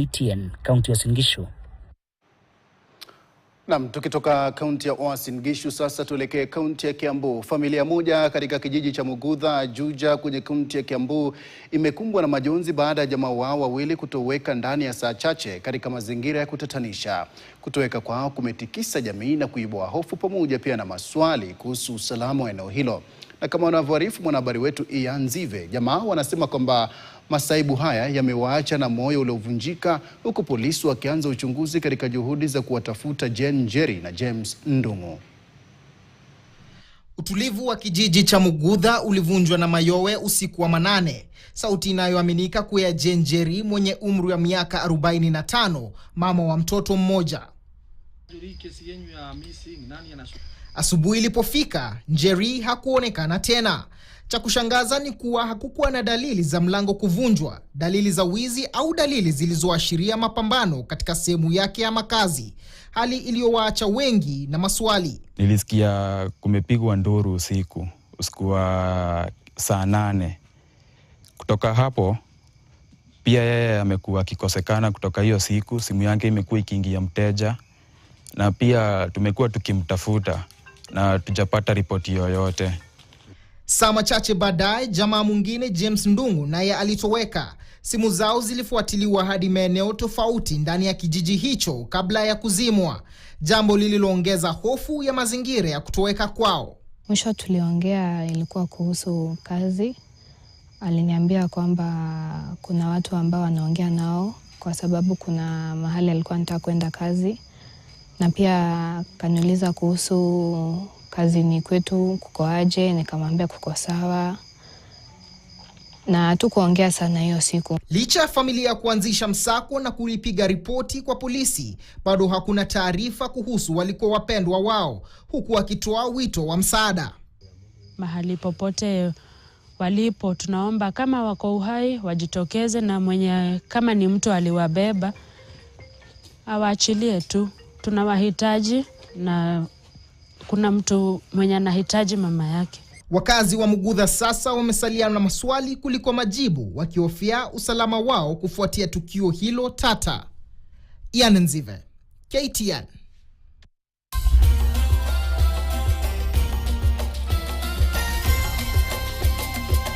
KTN, kaunti ya Uasin Gishu. Naam, tukitoka kaunti ya Uasin Gishu sasa tuelekee kaunti ya Kiambu. Familia moja katika kijiji cha Mugudha Juja kwenye kaunti ya Kiambu imekumbwa na majonzi baada ya jamaa wao wawili kutoweka ndani ya saa chache katika mazingira ya kutatanisha. Kutoweka kwao kumetikisa jamii na kuibua hofu pamoja pia na maswali kuhusu usalama wa eneo hilo. Na kama wanavyoarifu mwanahabari wetu Ian Nzive, jamaa wanasema kwamba masaibu haya yamewaacha na moyo uliovunjika, huku polisi wakianza uchunguzi katika juhudi za kuwatafuta Jane Njeri na James Ndung'u. Utulivu wa kijiji cha Mugudha ulivunjwa na mayowe usiku wa manane. Sauti inayoaminika kuwa ya Jane Njeri mwenye umri wa miaka 45, mama wa mtoto mmoja. Asubuhi ilipofika, Njeri hakuonekana tena. Cha kushangaza ni kuwa hakukuwa na dalili za mlango kuvunjwa, dalili za wizi au dalili zilizoashiria mapambano katika sehemu yake ya makazi, hali iliyowaacha wengi na maswali. Nilisikia kumepigwa nduru usiku wa saa 8. Kutoka hapo pia yeye amekuwa akikosekana kutoka hiyo siku. Simu yake imekuwa ikiingia mteja na pia tumekuwa tukimtafuta na tujapata ripoti yoyote. Saa machache baadaye, jamaa mwingine James Ndung'u naye alitoweka. Simu zao zilifuatiliwa hadi maeneo tofauti ndani ya kijiji hicho kabla ya kuzimwa, jambo lililoongeza hofu ya mazingira ya kutoweka kwao. Mwisho tuliongea ilikuwa kuhusu kazi. Aliniambia kwamba kuna watu ambao wanaongea nao kwa sababu kuna mahali alikuwa anataka kwenda kazi, na pia kaniuliza kuhusu kazini kwetu kuko aje. Nikamwambia kuko sawa, na tukuongea sana hiyo siku. Licha ya familia kuanzisha msako na kulipiga ripoti kwa polisi, bado hakuna taarifa kuhusu waliko wapendwa wao, huku wakitoa wito wa msaada. Mahali popote walipo, tunaomba kama wako uhai wajitokeze, na mwenye kama ni mtu aliwabeba awaachilie tu. Tunawahitaji, na kuna mtu mwenye anahitaji mama yake. Wakazi wa Mugudha sasa wamesalia na maswali kuliko majibu, wakihofia usalama wao kufuatia tukio hilo tata. Ian Nzive, KTN.